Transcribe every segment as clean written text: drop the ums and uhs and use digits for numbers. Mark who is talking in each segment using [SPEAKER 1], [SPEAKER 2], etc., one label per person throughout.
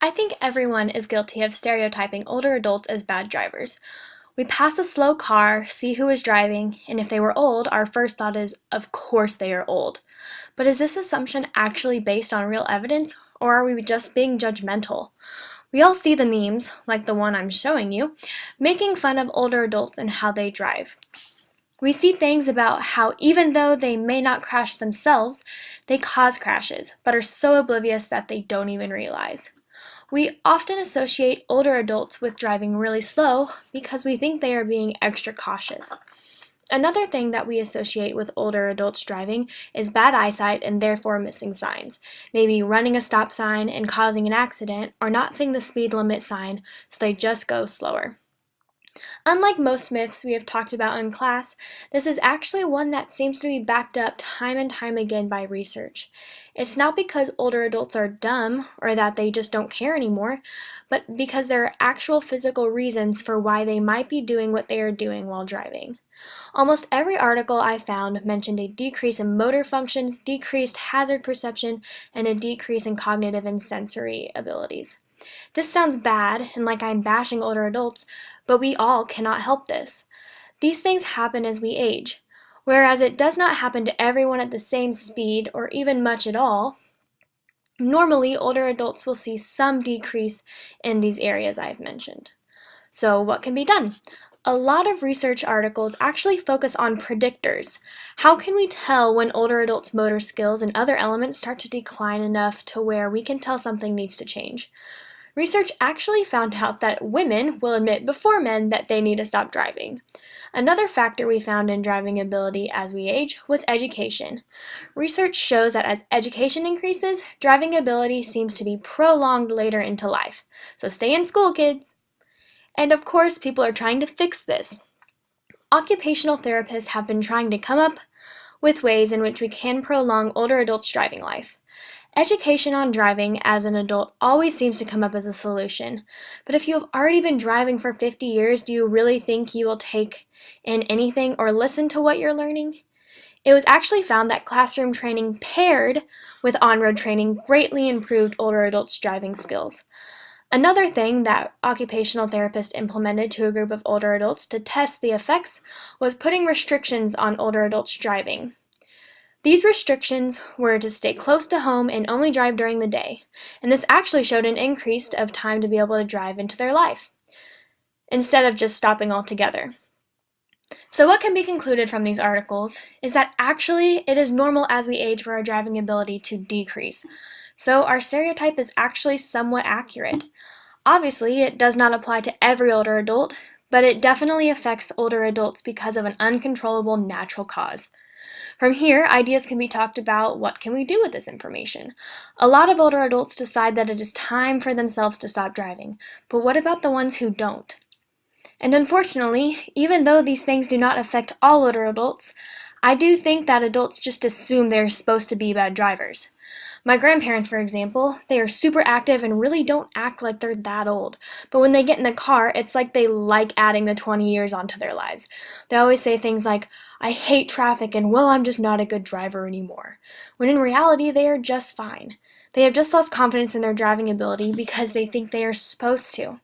[SPEAKER 1] I think everyone is guilty of stereotyping older adults as bad drivers. We pass a slow car, see who is driving, and if they were old, our first thought is, of course they are old. But is this assumption actually based on real evidence, or are we just being judgmental? We all see the memes, like the one I'm showing you, making fun of older adults and how they drive. We see things about how even though they may not crash themselves, they cause crashes, but are so oblivious that they don't even realize. We often associate older adults with driving really slow because we think they are being extra cautious. Another thing that we associate with older adults driving is bad eyesight and therefore missing signs, maybe running a stop sign and causing an accident, or not seeing the speed limit sign, so they just go slower. Unlike most myths we have talked about in class, this is actually one that seems to be backed up time and time again by research. It's not because older adults are dumb or that they just don't care anymore, but because there are actual physical reasons for why they might be doing what they are doing while driving. Almost every article I found mentioned a decrease in motor functions, decreased hazard perception, and a decrease in cognitive and sensory abilities. This sounds bad and like I'm bashing older adults, but we all cannot help this. These things happen as we age. Whereas it does not happen to everyone at the same speed or even much at all, normally older adults will see some decrease in these areas I've mentioned. So what can be done? A lot of research articles actually focus on predictors. How can we tell when older adults' motor skills and other elements start to decline enough to where we can tell something needs to change? Research actually found out that women will admit before men that they need to stop driving. Another factor we found in driving ability as we age was education. Research shows that as education increases, driving ability seems to be prolonged later into life. So stay in school, kids! And of course, people are trying to fix this. Occupational therapists have been trying to come up with ways in which we can prolong older adults' driving life. Education on driving as an adult always seems to come up as a solution, but if you have already been driving for 50 years, do you really think you will take in anything or listen to what you're learning? It was actually found that classroom training paired with on-road training greatly improved older adults' driving skills. Another thing that occupational therapists implemented to a group of older adults to test the effects was putting restrictions on older adults' driving. These restrictions were to stay close to home and only drive during the day, and this actually showed an increase of time to be able to drive into their life, instead of just stopping altogether. So what can be concluded from these articles is that actually it is normal as we age for our driving ability to decrease. So our stereotype is actually somewhat accurate. Obviously, it does not apply to every older adult, but it definitely affects older adults because of an uncontrollable natural cause. From here, ideas can be talked about what can we do with this information. A lot of older adults decide that it is time for themselves to stop driving, but what about the ones who don't? And unfortunately, even though these things do not affect all older adults, I do think that adults just assume they're supposed to be bad drivers. My grandparents, for example, they are super active and really don't act like they're that old. But when they get in the car, it's like they like adding the 20 years onto their lives. They always say things like, I hate traffic and well, I'm just not a good driver anymore. When in reality, they are just fine. They have just lost confidence in their driving ability because they think they are supposed to.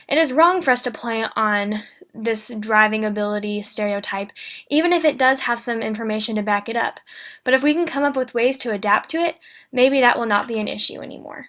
[SPEAKER 1] It is wrong for us to play on this driving ability stereotype, even if it does have some information to back it up. But if we can come up with ways to adapt to it, maybe that will not be an issue anymore.